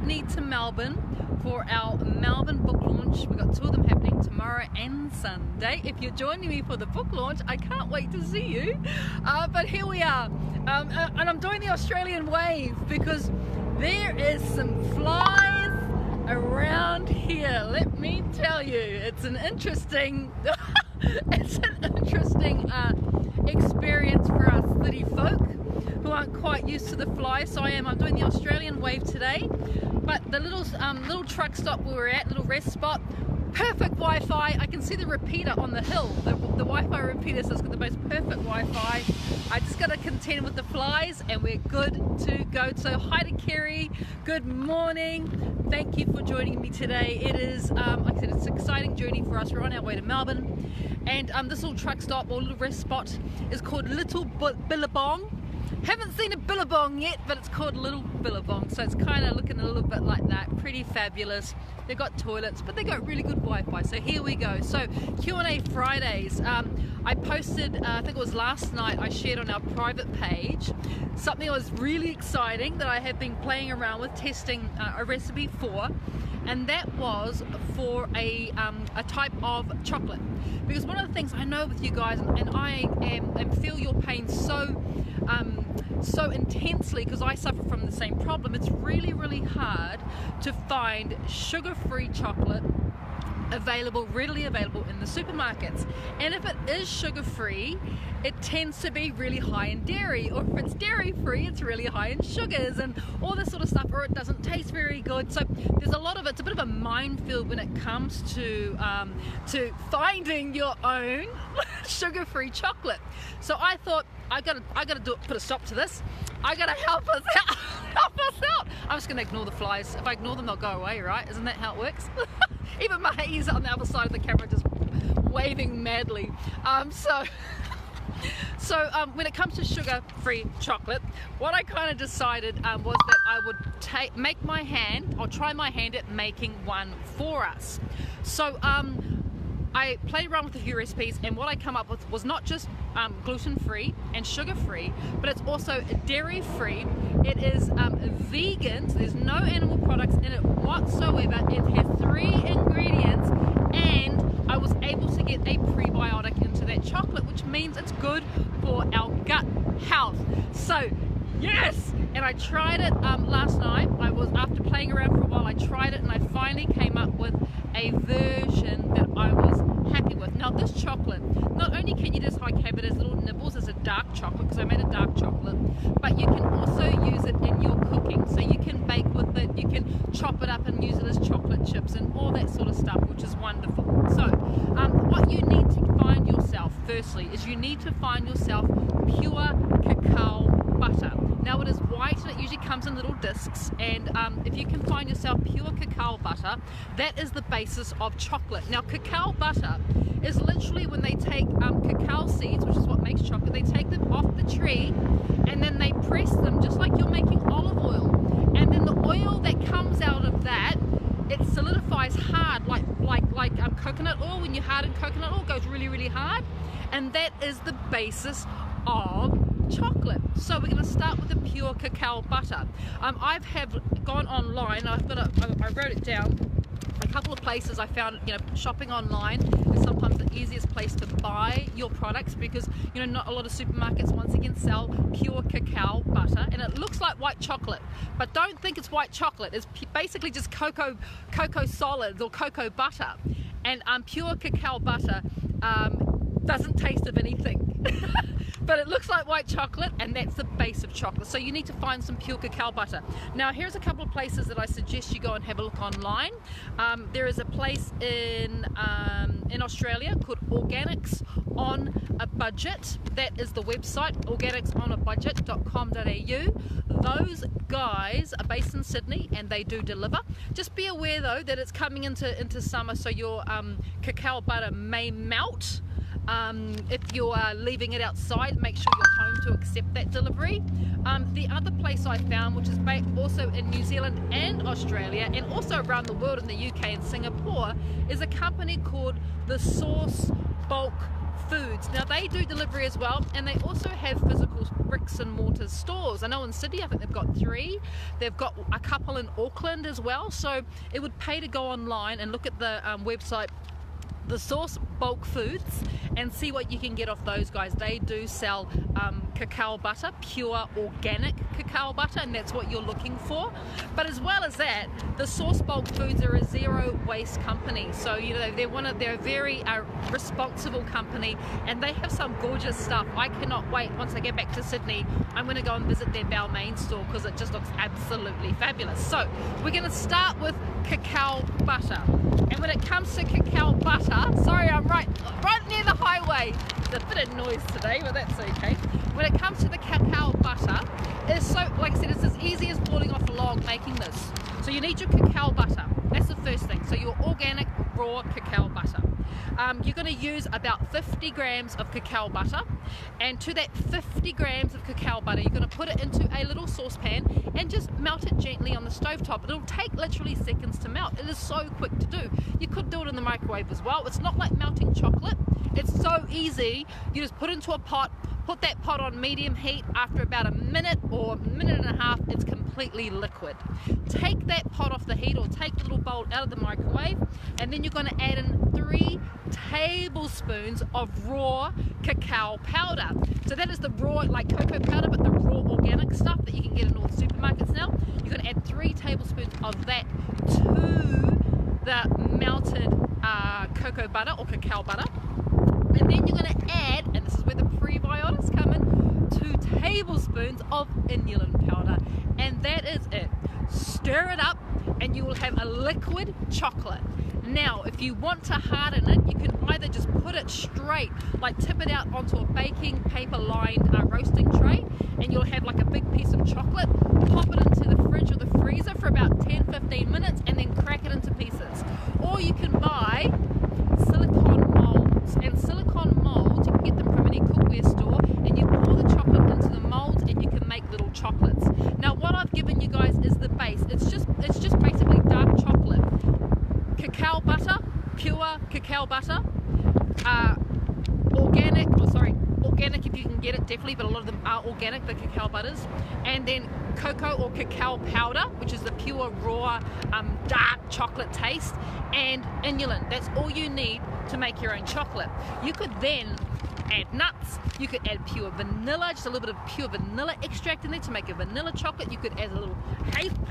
Sydney to Melbourne for our Melbourne book launch. We've got 2 of them happening tomorrow and Sunday. If you're joining me for the book launch, I can't wait to see you. But here we are. And I'm doing the Australian wave because there is some flies around here. Let me tell you, it's an interesting experience for us city folk who aren't quite used to the flies. So I'm doing the Australian wave today. But the little truck stop we were at, little rest spot, perfect Wi-Fi. I can see the repeater on the hill, the Wi-Fi repeater, so it's got the most perfect Wi-Fi. I just got to contend with the flies and we're good to go. So hi to Kerry, good morning. Thank you for joining me today. It is, like I said, it's an exciting journey for us. We're on our way to Melbourne, and this little truck stop or little rest spot is called Little Billabong. Haven't seen a billabong yet, but it's called Little Billabong, so it's kind of looking a little bit like that. Pretty fabulous. They've got toilets, but they got really good Wi-Fi. So here we go. So Q&A Fridays. I posted, I think it was last night, I shared on our private page something that was really exciting that I have been playing around with, testing a recipe for, and that was for a type of chocolate. Because one of the things I know with you guys, and I feel your pain so intensely because I suffer from the same problem, it's really, really hard to find sugar-free chocolate readily available in the supermarkets. And if it is sugar-free, it tends to be really high in dairy, or if it's dairy-free, it's really high in sugars and all this sort of stuff, or it doesn't taste very good. So there's a lot of it's a bit of a minefield when it comes to finding your own sugar-free chocolate. So I thought I gotta put a stop to this. I gotta help us out. I'm just gonna ignore the flies. If I ignore them, they'll go away, right? Isn't that how it works? Even Mahai's on the other side of the camera just waving madly. So when it comes to sugar-free chocolate, what I kind of decided was that I would try my hand at making one for us. So I played around with a few recipes, and what I come up with was not just gluten-free and sugar-free, but it's also dairy-free. It is vegan, so there's no animal products in it whatsoever. It has 3 ingredients, and I was able to get a prebiotic into that chocolate, which means it's good for our gut health. So yes, and I tried it last night. After playing around for a while, I tried it and I finally came up with a version that I was happy with. Now this chocolate, not only can you just have it as little nibbles as a dark chocolate, because I made a dark chocolate, but you can also use it in your cooking. So you can bake with it, you can chop it up and use it as chocolate chips and all that sort of stuff, which is wonderful. So what you need to find yourself firstly is you need to find yourself pure cacao butter. Now it is white and it usually comes in little discs, and if you can find yourself pure cacao butter, that is the basis of chocolate. Now cacao butter is literally when they take cacao seeds, which is what makes chocolate, they take them off the tree and then they press them just like you're making olive oil, and then the oil that comes out of that, it solidifies hard like coconut oil. When you harden coconut oil, it goes really, really hard, and that is the basis of chocolate. So we're going to start with the pure cacao butter. I have gone online. I wrote it down. A couple of places I found, shopping online is sometimes the easiest place to buy your products, because not a lot of supermarkets once again sell pure cacao butter, and it looks like white chocolate, but don't think it's white chocolate. It's basically just cocoa solids or cocoa butter, and pure cacao butter doesn't taste of anything. But it looks like white chocolate, and that's the base of chocolate. So you need to find some pure cacao butter. Now here's a couple of places that I suggest you go and have a look online. There is a place in Australia called Organics on a Budget. That is the website, organicsonabudget.com.au. Those guys are based in Sydney and they do deliver. Just be aware though that it's coming into summer, so your cacao butter may melt. If you are leaving it outside, make sure you're home to accept that delivery. The other place I found, which is also in New Zealand and Australia, and also around the world in the UK and Singapore, is a company called the Source Bulk Foods. Now they do delivery as well, and they also have physical bricks and mortar stores. I know in Sydney I think they've got 3. They've got a couple in Auckland as well, so it would pay to go online and look at the website, the Source Bulk Foods, and see what you can get off those guys. They do sell cacao butter, pure organic cacao butter, and that's what you're looking for. But as well as that, the Source Bulk Foods are a zero waste company. So you know they're a very responsible company, and they have some gorgeous stuff. I cannot wait. Once I get back to Sydney, I'm going to go and visit their Balmain store because it just looks absolutely fabulous. So we're going to start with cacao butter. And when it comes to cacao butter, sorry, I'm right near the highway. There's a bit of noise today, but that's okay. When it comes to the cacao butter, it's so, like I said, it's as easy as boiling off a log making this. So you need your cacao butter. That's the first thing. So your organic raw cacao butter. You're going to use about 50 grams of cacao butter, and to that 50 grams of cacao butter you're going to put it into a little saucepan and just melt it gently on the stovetop. It'll take literally seconds to melt. It is so quick to do. You could do it in the microwave as well. It's not like melting chocolate. It's so easy. You just put it into a pot, put that pot on medium heat. After about a minute or minute and a half, it's completely liquid. Take that pot off the heat, or take the little bowl out of the microwave, and then you're going to add in 3 tablespoons of raw cacao powder. So that is the raw, like cocoa powder, but the raw organic stuff that you can get in all the supermarkets now. You're going to add 3 tablespoons of that to the melted cocoa butter or cacao butter. And then you're going to add, and this is where the prebiotics come in, 2 tablespoons of inulin powder. And that is it. Stir it up and you will have a liquid chocolate. Now, if you want to harden it, you can either just put it straight, like tip it out onto a baking paper lined roasting tray, and you'll have like a big piece of chocolate. Pop it into the fridge or the freezer for about 10-15 minutes and then crack it into pieces. Or you can buy silicone molds, and silicone molds, you can get them from any cookware store, and you pour the chocolate into the molds and you can make little chocolates. Now what I've given you guys is the base. It's just basically dark chocolate, cacao butter, pure cacao butter, organic if you can get it, definitely, but a lot of them are organic, the cacao butters, and then cocoa or cacao powder, which is the pure raw dark chocolate taste, and inulin. That's all you need to make your own chocolate. You could then add nuts, you could add pure vanilla, just a little bit of pure vanilla extract in there to make a vanilla chocolate. You could add a little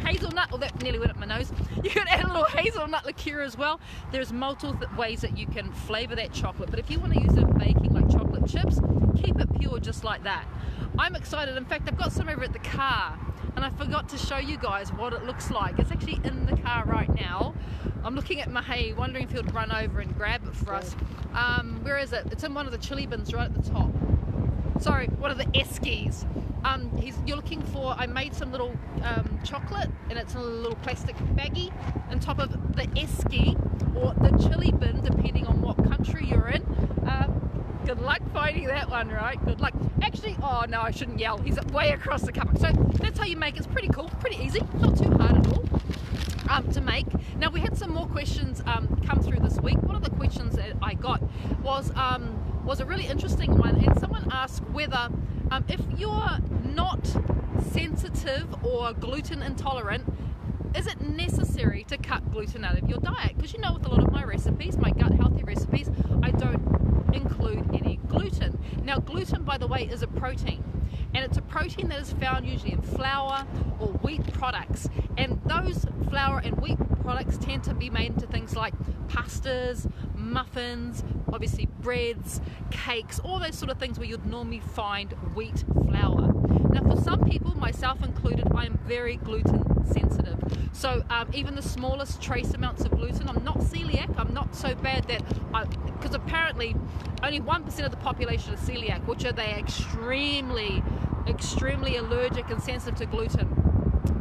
hazelnut, oh that nearly went up my nose. You could add a little hazelnut liqueur as well. There's multiple ways that you can flavour that chocolate, but if you want to use it in baking like chocolate chips, keep it pure just like that. I'm excited. In fact, I've got some over at the car, and I forgot to show you guys what it looks like. It's actually in the car right now. I'm looking at Mahay, wondering if he would run over and grab it for us. Where is it? It's in one of the chili bins right at the top. Sorry, one of the eskies. You're looking for, I made some little chocolate, and it's in a little plastic baggie on top of the esky or the chili bin, depending on what country you're in. Good luck finding that one, right? Good luck. Actually, oh no, I shouldn't yell. He's way across the cupboard. So that's how you make it. It's pretty cool, pretty easy, not too hard at all to make. Now we had some more questions come through this week. One of the questions that I got was a really interesting one, and someone asked whether if you're not sensitive or gluten intolerant, is it necessary to cut gluten out of your diet? Because you know, with a lot of my recipes, my gut healthy recipes, I don't include any gluten. Now gluten, by the way, is a protein, and it's a protein that is found usually in flour or wheat products, and those flour and wheat products tend to be made into things like pastas, muffins, obviously breads, cakes, all those sort of things where you'd normally find wheat flour. Now for some people, myself included, I am very gluten sensitive. So even the smallest trace amounts of gluten, I'm not celiac, I'm not so bad that because apparently only 1% of the population is celiac, which are they extremely allergic and sensitive to gluten.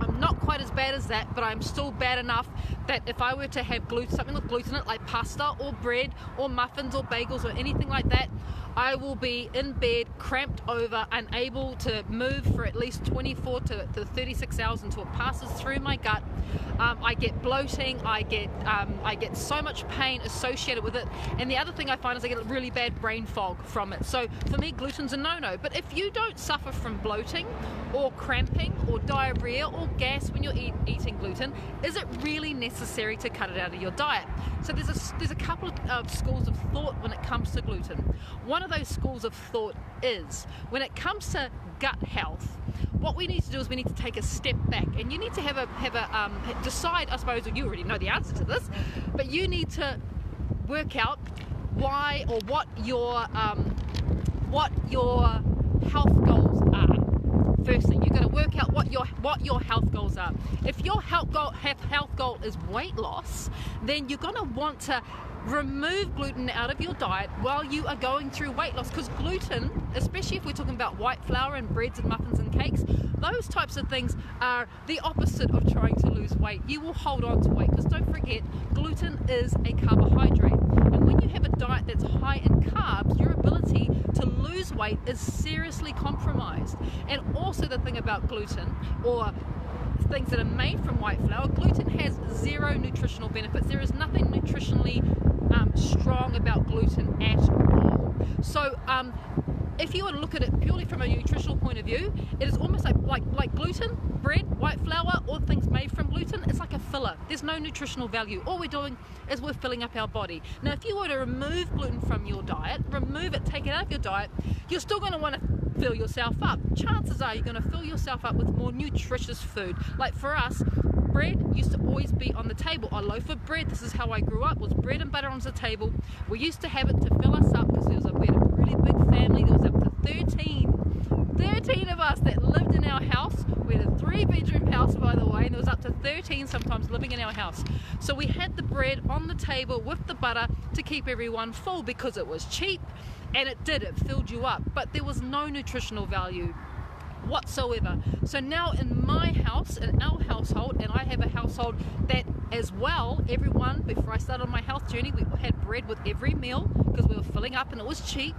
I'm not quite as bad as that, but I'm still bad enough that if I were to have something with gluten in it, like pasta or bread or muffins or bagels or anything like that, I will be in bed, cramped over, unable to move for at least 24 to 36 hours until it passes through my gut. I get bloating, I get so much pain associated with it, and the other thing I find is I get a really bad brain fog from it. So for me, gluten's a no-no. But if you don't suffer from bloating or cramping or diarrhea or gas when you're eating gluten, is it really necessary to cut it out of your diet? So there's a couple of schools of thought when it comes to gluten. One of those schools of thought is, when it comes to gut health, what we need to do is we need to take a step back, and you need to decide, I suppose, you already know the answer to this, but you need to work out why or what your health goals are. First thing, you've got to work out what your health goals are. If your health goal is weight loss, then you're going to want to remove gluten out of your diet while you are going through weight loss, because gluten, especially if we're talking about white flour and breads and muffins and cakes, those types of things are the opposite of trying to lose weight. You will hold on to weight, because don't forget, gluten is a carbohydrate, and when you have a diet that's high in carbs, your ability to lose weight is seriously compromised. And also the thing about gluten, or things that are made from white flour, gluten has zero nutritional benefits. There is nothing nutritionally strong about gluten at all. So if you were to look at it purely from a nutritional point of view, it is almost like gluten, bread, white flour, all things made from gluten, it's like a filler. There's no nutritional value. All we're doing is we're filling up our body. Now, if you were to remove gluten from your diet, take it out of your diet, you're still going to want to fill yourself up. Chances are you're going to fill yourself up with more nutritious food. Like for us, bread used to always be on the table. A loaf of bread, this is how I grew up, was bread and butter on the table. We used to have it to fill us up, because we had a really big family. There was up to 13 of us that lived in our house. We had a 3-bedroom house, by the way, and there was up to 13 sometimes living in our house. So we had the bread on the table with the butter to keep everyone full, because it was cheap, and it filled you up, but there was no nutritional value whatsoever. So now in my house, in our household, and I have a household that as well, everyone, before I started on my health journey, we had bread with every meal because we were filling up and it was cheap.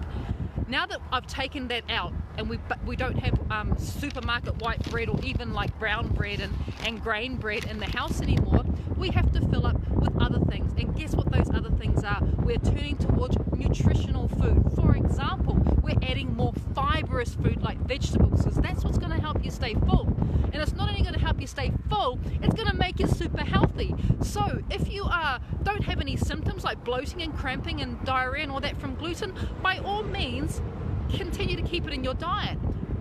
Now that I've taken that out, and we don't have supermarket white bread or even like brown bread and grain bread in the house anymore, we have to fill up with other things. And guess what those other things are? We're turning towards nutritional food. For example, we're adding more fibrous food like vegetables, because that's what's going to help you stay full. And it's not only going to help you stay full, it's going to make you super healthy. So if you don't have any symptoms like bloating and cramping and diarrhea and all that from gluten, by all means, continue to keep it in your diet.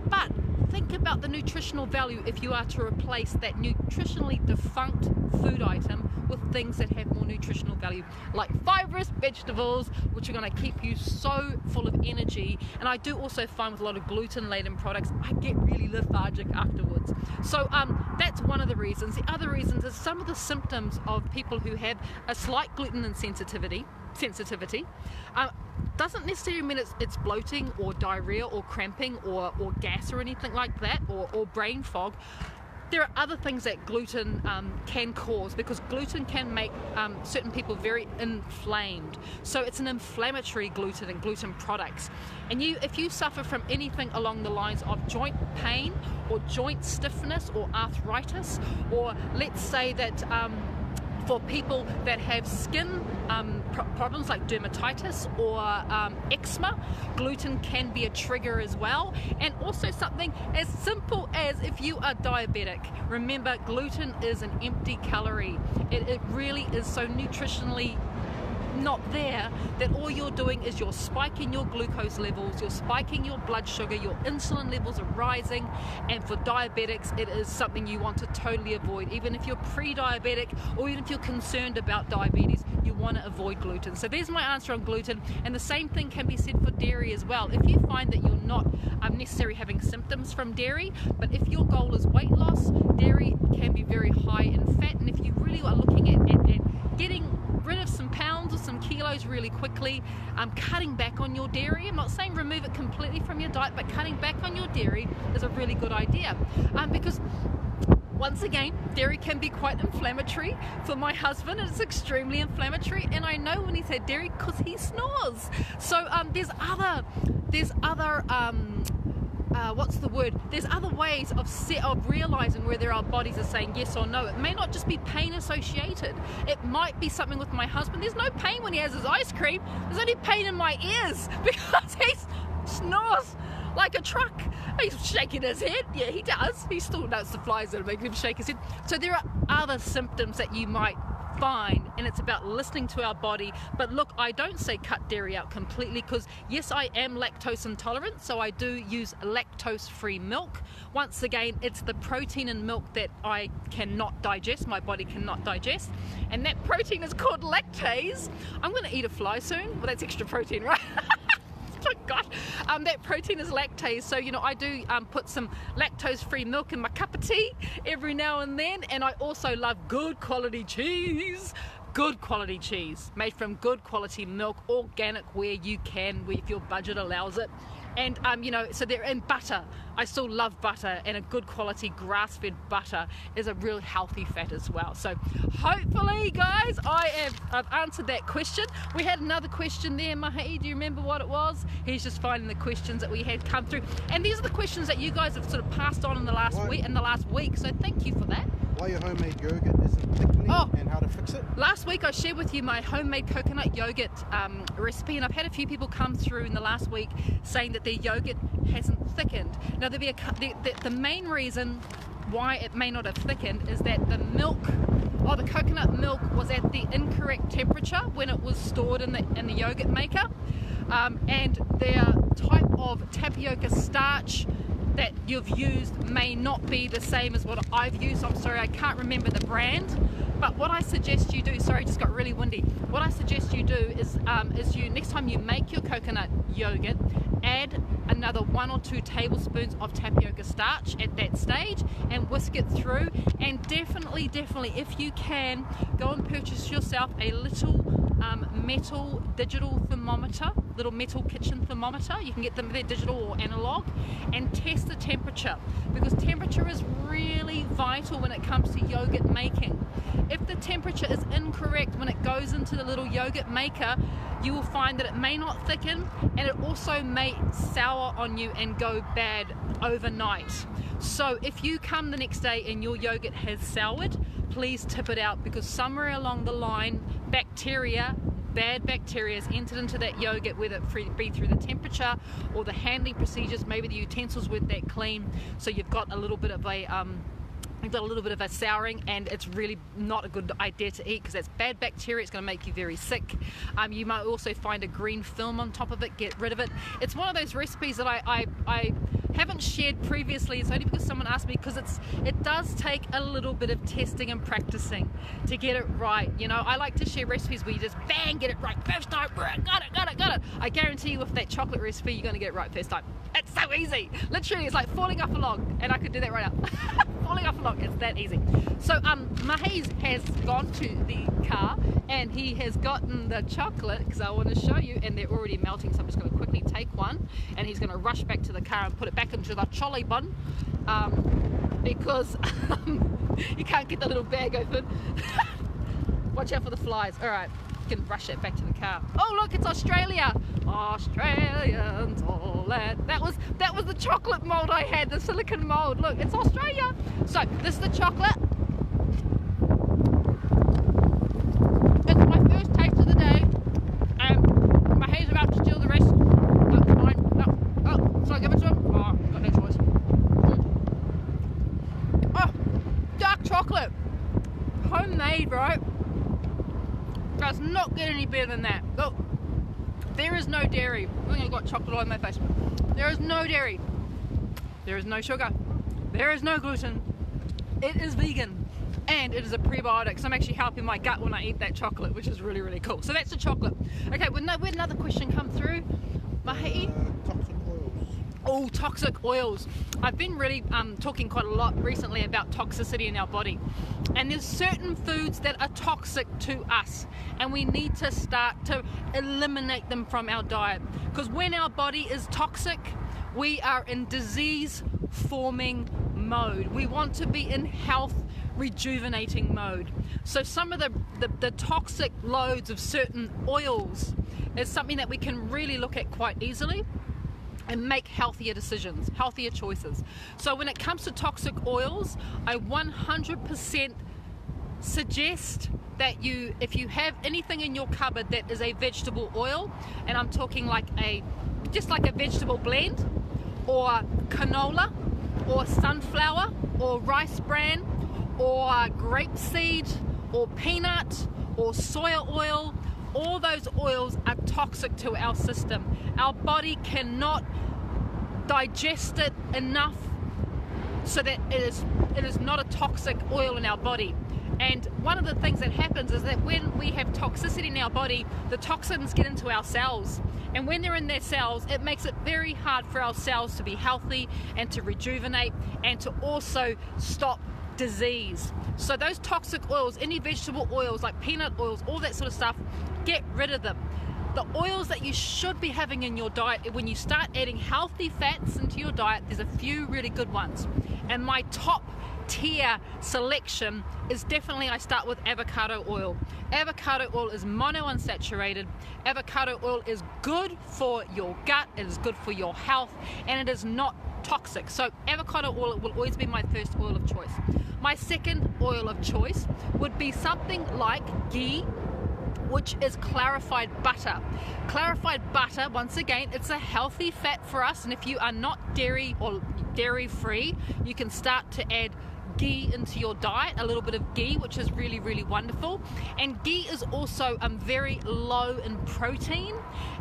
But think about the nutritional value if you are to replace that nutritionally defunct food item with things that have more nutritional value, like fibrous vegetables, which are going to keep you so full of energy. And I do also find with a lot of gluten-laden products, I get really lethargic afterwards. So that's one of the reasons. The other reasons is some of the symptoms of people who have a slight gluten insensitivity doesn't necessarily mean it's bloating or diarrhea or cramping or gas or anything like that, or brain fog. There are other things that gluten can cause, because gluten can make certain people very inflamed. So it's an inflammatory gluten and gluten products. And if you suffer from anything along the lines of joint pain or joint stiffness or arthritis, or let's say that for people that have skin problems like dermatitis or eczema, gluten can be a trigger as well. And also something as simple as if you are diabetic. Remember, gluten is an empty calorie. It really is so nutritionally not there that all you're doing is you're spiking your glucose levels, you're spiking your blood sugar, your insulin levels are rising. And for diabetics, it is something you want to totally avoid. Even if you're pre-diabetic, or even if you're concerned about diabetes, you want to avoid gluten. So there's my answer on gluten. And the same thing can be said for dairy as well. If you find that you're not necessarily having symptoms from dairy, but if your goal is weight loss, dairy can be very high in fat. And if you really are looking at getting rid of some pounds or some kilos really quickly, cutting back on your dairy. I'm not saying remove it completely from your diet, but cutting back on your dairy is a really good idea, because Once again, dairy can be quite inflammatory. For my husband, it's extremely inflammatory, and I know when he's had dairy because he snores. So there's other there's other ways of realizing whether our bodies are saying yes or no. It may not just be pain associated. It might be something with my husband. There's no pain when he has his ice cream. There's only pain in my ears because he snores like a truck. He's shaking his head. Yeah, he does. He still knows the flies that are making him shake his head. So there are other symptoms that you might find, and it's about listening to our body. But look, I don't say cut dairy out completely, because yes, I am lactose intolerant, so I do use lactose-free milk. Once again, it's the protein in milk that I cannot digest, my body cannot digest, and that protein is called lactase. I'm going to eat a fly soon. Well, that's extra protein, right? Oh God, that protein is lactase, so I do put some lactose-free milk in my cup of tea every now and then. And I also love good quality cheese made from good quality milk, organic where you can, if your budget allows it. And so they're in butter. I still love butter, and a good quality grass-fed butter is a real healthy fat as well. So hopefully, guys, I've answered that question. We had another question there, Mahi. Do you remember what it was? He's just finding the questions that we had come through, and these are the questions that you guys have sort of passed on in the last week. So thank you for that. Why your homemade yogurt isn't thickening and how to fix it? Last week I shared with you my homemade coconut yogurt recipe, and I've had a few people come through in the last week saying that their yogurt hasn't thickened. Now the main reason why it may not have thickened is that the coconut milk was at the incorrect temperature when it was stored in the yogurt maker, and their type of tapioca starch that you've used may not be the same as what I've used. I'm sorry, I can't remember the brand. But what I suggest you do, sorry, it just got really windy. What I suggest you do is you next time you make your coconut yogurt, add another 1 or 2 tablespoons of tapioca starch at that stage and whisk it through. And definitely, if you can, go and purchase yourself a little metal digital thermometer, little metal kitchen thermometer. You can get them, they're digital or analog, and test the temperature, because temperature is really vital when it comes to yogurt making. If the temperature is incorrect when it goes into the little yogurt maker, you will find that it may not thicken, and it also may sour on you and go bad overnight. So if you come the next day and your yogurt has soured, please tip it out, because somewhere along the line bad bacteria has entered into that yogurt, whether it be through the temperature or the handling procedures. Maybe the utensils weren't that clean, so you've got a little bit of a souring, and it's really not a good idea to eat, because that's bad bacteria. It's going to make you very sick. You might also find a green film on top of it. Get rid of it. It's one of those recipes that I haven't shared previously. It's only because someone asked me, because it does take a little bit of testing and practicing to get it right. I like to share recipes where you just bang, get it right first time. Got it. I guarantee you with that chocolate recipe, you're going to get it right first time. It's so easy. Literally, it's like falling off a log, and I could do that right now. Falling off a log, it's that easy. So Mahiz has gone to the car, and he has gotten the chocolate, because I want to show you, and they're already melting, so I'm just going to quickly take one, and he's going to rush back to the car and put it back into the trolley bun, because you can't get the little bag open. Watch out for the flies. All right, you can rush it back to the car. Oh look, it's Australia. Australians all that. That was the chocolate mold I had, the silicone mold. Look, it's Australia. So this is the chocolate. It's my first taste of the day, and my hair's about to steal the rest. That's fine. No. Oh, so I give it to him. Oh, got no choice. Oh, dark chocolate, homemade, right? Does not get any better than that. Look. There is no dairy. I think I got chocolate all in my face. There is no dairy. There is no sugar. There is no gluten. It is vegan, and it is a prebiotic. So I'm actually helping my gut when I eat that chocolate, which is really, really cool. So that's the chocolate. Okay, we had another question come through. Mahi? Toxic oils. Oh, toxic oils. I've been really talking quite a lot recently about toxicity in our body. And there's certain foods that are toxic to us, and we need to start to eliminate them from our diet. Because when our body is toxic, we are in disease-forming mode. We want to be in health rejuvenating mode. So some of the toxic loads of certain oils is something that we can really look at quite easily and make healthier decisions, healthier choices. So when it comes to toxic oils, I 100% suggest that if you have anything in your cupboard that is a vegetable oil, and I'm talking just like a vegetable blend, or canola, or sunflower, or rice bran, or grapeseed, or peanut, or soya oil, all those oils are toxic to our system. Our body cannot digest it enough so that it is not a toxic oil in our body. And one of the things that happens is that when we have toxicity in our body, the toxins get into our cells. And when they're in their cells, it makes it very hard for our cells to be healthy and to rejuvenate and to also stop disease. So those toxic oils, any vegetable oils like peanut oils, all that sort of stuff, get rid of them. The oils that you should be having in your diet, when you start adding healthy fats into your diet, there's a few really good ones. And my top tier selection is definitely, I start with avocado oil. Avocado oil is monounsaturated. Avocado oil is good for your gut, it is good for your health, and it is not toxic. So avocado oil will always be my first oil of choice. My second oil of choice would be something like ghee, which is clarified butter. Clarified butter, once again, it's a healthy fat for us, and if you are not dairy or dairy free, you can start to add ghee into your diet, a little bit of ghee, which is really, really wonderful. And ghee is also very low in protein,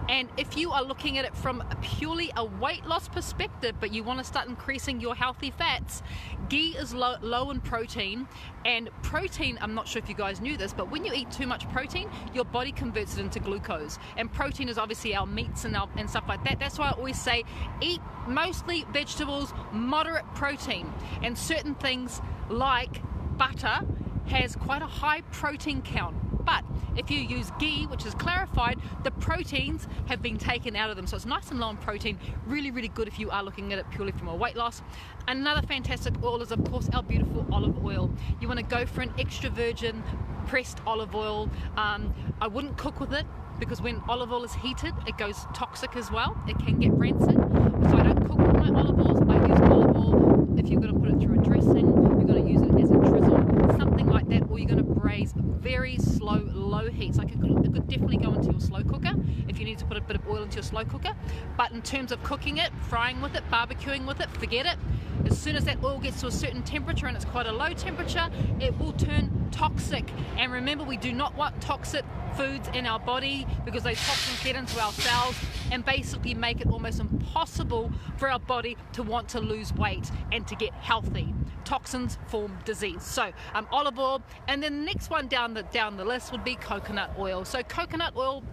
and if you are looking at it from purely a weight loss perspective, but you want to start increasing your healthy fats, ghee is low in protein. And protein, I'm not sure if you guys knew this, but when you eat too much protein, your body converts it into glucose, and protein is obviously our meats and stuff like that. That's why I always say eat mostly vegetables, moderate protein, and certain things like butter has quite a high protein count. But if you use ghee, which is clarified, the proteins have been taken out of them. So it's nice and low in protein, really, really good if you are looking at it purely from a weight loss. Another fantastic oil is, of course, our beautiful olive oil. You want to go for an extra virgin pressed olive oil. I wouldn't cook with it, because when olive oil is heated, it goes toxic as well. It can get rancid. So I don't cook with my olive oils. I use olive oil. If you're going to put it through a dressing, you're going to use it as a drizzle, something like that, or you're going to braise very slow, low heat. So it could definitely go into your slow cooker if you need to put a bit of oil into your slow cooker. But in terms of cooking it, frying with it, barbecuing with it, forget it. As soon as that oil gets to a certain temperature, and it's quite a low temperature, it will turn toxic. And remember, we do not want toxic foods in our body, because those toxins get into our cells and basically make it almost impossible for our body to want to lose weight and to get healthy. Toxins form disease. So olive oil, and then the next one down the list would be coconut oil. So coconut oil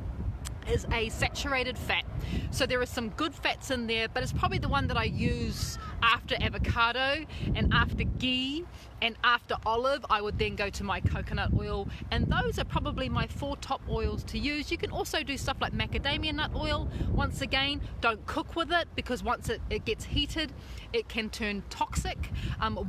is a saturated fat. So there are some good fats in there, but it's probably the one that I use after avocado and after ghee and after olive. I would then go to my coconut oil, and those are probably my 4 top oils to use. You can also do stuff like macadamia nut oil. Once again, don't cook with it, because once it gets heated, it can turn toxic.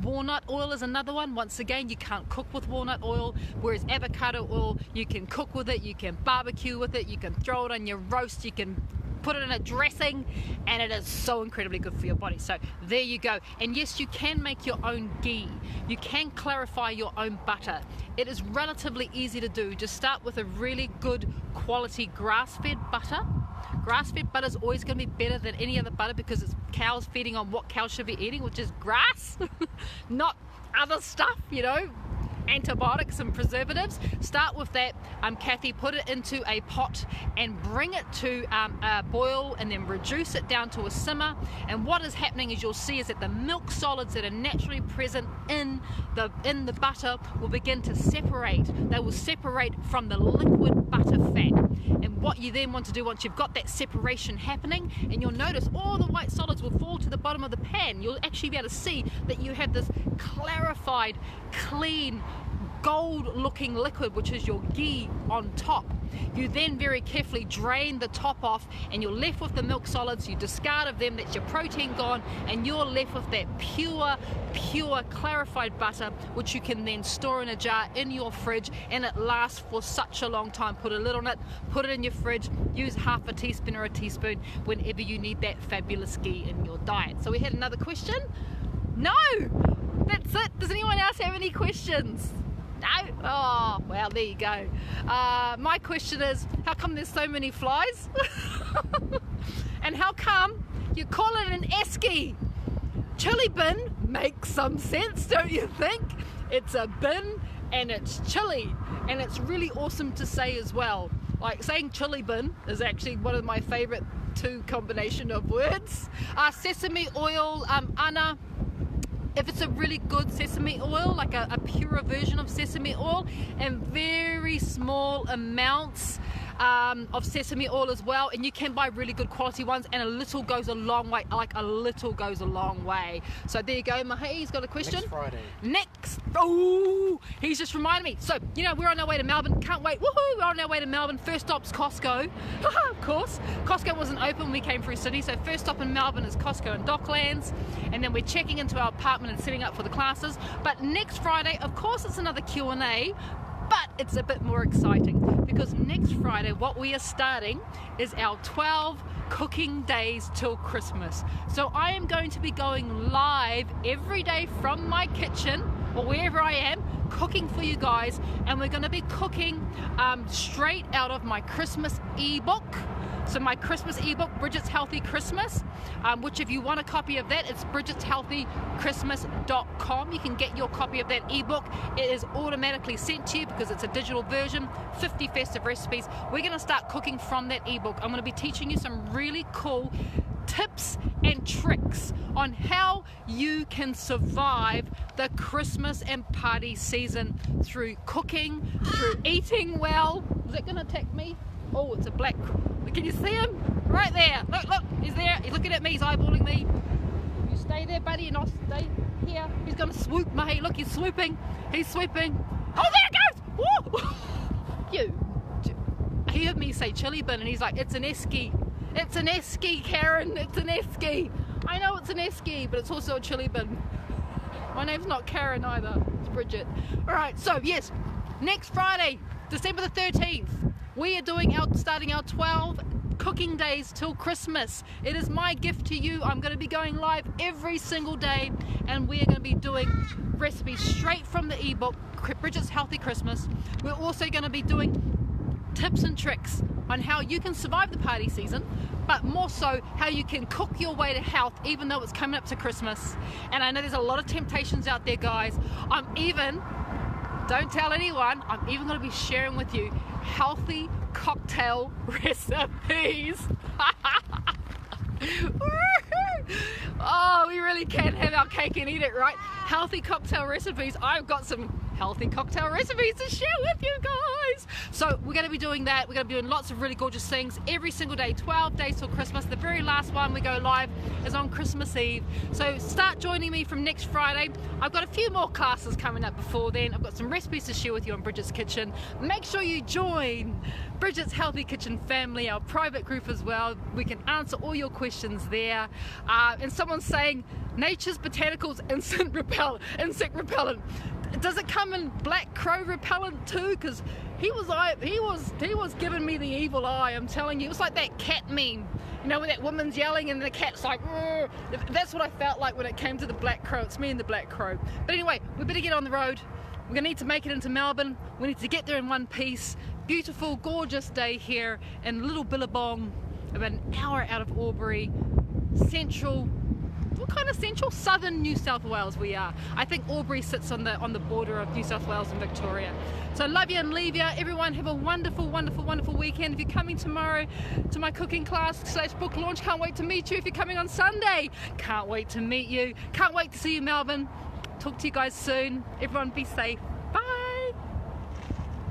Walnut oil is another one. Once again, you can't cook with walnut oil, whereas avocado oil, you can cook with it, you can barbecue with it, you can throw it on your roast, you can put it in a dressing, and it is so incredibly good for your body. So there you go. And yes, you can make your own ghee. You can clarify your own butter. It is relatively easy to do. Just start with a really good quality grass-fed butter. Grass-fed butter is always going to be better than any other butter, because it's cows feeding on what cows should be eating, which is grass, not other stuff, antibiotics and preservatives. Start with that, Kathy. Put it into a pot and bring it to a boil, and then reduce it down to a simmer. And what is happening, as you'll see, is that the milk solids that are naturally present in the butter will begin to separate. They will separate from the liquid butter fat. And what you then want to do, once you've got that separation happening, and you'll notice all the white solids will fall to the bottom of the pan, you'll actually be able to see that you have this clarified, clean, gold looking liquid, which is your ghee on top. You then very carefully drain the top off and you're left with the milk solids. You discard of them, that's your protein gone, and you're left with that pure clarified butter, which you can then store in a jar in your fridge, and it lasts for such a long time. Put a lid on it, put it in your fridge, use half a teaspoon or a teaspoon whenever you need that fabulous ghee in your diet. So we had another question? No! That's it. Does anyone else have any questions? No? Oh, well, there you go. My question is, how come there's so many flies? And how come you call it an esky? Chili bin makes some sense, don't you think? It's a bin and it's chili, and it's really awesome to say as well. Like, saying chili bin is actually one of my favorite two combination of words. Sesame oil, Anna, if it's a really good sesame oil, like a purer version of sesame oil, and very small amounts of sesame oil as well, and you can buy really good quality ones, and a little goes a long way, like a little goes a long way. So there you go. Mahei's got a question. Next Friday. Oh, he's just reminded me. So, you know, we're on our way to Melbourne. Can't wait. Woohoo! We're on our way to Melbourne. First stop's Costco. Of course. Costco wasn't open when we came through Sydney, so first stop in Melbourne is Costco and Docklands, and then we're checking into our apartment and setting up for the classes. But next Friday, of course, it's another Q&A, but it's a bit more exciting because next Friday what we are starting is our 12 cooking days till Christmas. So I am going to be going live every day from my kitchen or wherever I am, cooking for you guys, and we're going to be cooking straight out of my Christmas ebook. So my Christmas ebook, Bridget's Healthy Christmas, which if you want a copy of that, it's bridgetshealthychristmas.com. You can get your copy of that ebook. It is automatically sent to you because it's a digital version, 50 festive recipes. We're going to start cooking from that ebook. I'm going to be teaching you some really cool tips and tricks on how you can survive the Christmas and party season through cooking, through eating well. Is that going to attack me? Oh, it's a black. Can you see him? Right there. Look, look. He's there. He's looking at me. He's eyeballing me. You stay there, buddy, and I'll stay here. He's going to swoop, mate. Look, he's swooping. He's swooping. Oh, there it goes. Woo! You. He heard me say chili bin, and he's like, it's an esky. It's an esky, Karen. It's an esky. I know it's an esky, but it's also a chili bin. My name's not Karen either. It's Bridget. All right. So yes, next Friday, December the 13th. We are starting our 12 cooking days till Christmas. It is my gift to you. I'm going to be going live every single day, and we are going to be doing recipes straight from the ebook, Bridget's Healthy Christmas. We're also going to be doing tips and tricks on how you can survive the party season, but more so how you can cook your way to health even though it's coming up to Christmas. And I know there's a lot of temptations out there, guys. Don't tell anyone, I'm even going to be sharing with you healthy cocktail recipes. Oh, we really can have our cake and eat it, right? Healthy cocktail recipes. I've got some healthy cocktail recipes to share with you guys. So we're going to be doing that. We're going to be doing lots of really gorgeous things every single day, 12 days till Christmas. The very last one we go live is on Christmas Eve. So start joining me from next Friday. I've got a few more classes coming up before then. I've got some recipes to share with you on Bridget's Kitchen. Make sure you join Bridget's Healthy Kitchen family, our private group as well. We can answer all your questions there. And someone's saying, Nature's Botanicals insect repellent. Does it come in black crow repellent too? Because he was giving me the evil eye. I'm telling you, it was like that cat meme. You know, when that woman's yelling and the cat's like, "Rrr." That's what I felt like when it came to the black crow. It's me and the black crow. But anyway, we better get on the road. We're gonna need to make it into Melbourne. We need to get there in one piece. Beautiful, gorgeous day here in Little Billabong, about an hour out of Albury, central. What kind of central? Southern New South Wales we are. I think Albury sits on the border of New South Wales and Victoria. So love you and leave you. Everyone have a wonderful, wonderful, wonderful weekend. If you're coming tomorrow to my cooking class / book launch, can't wait to meet you. If you're coming on Sunday, can't wait to meet you. Can't wait to see you, Melbourne. Talk to you guys soon. Everyone be safe.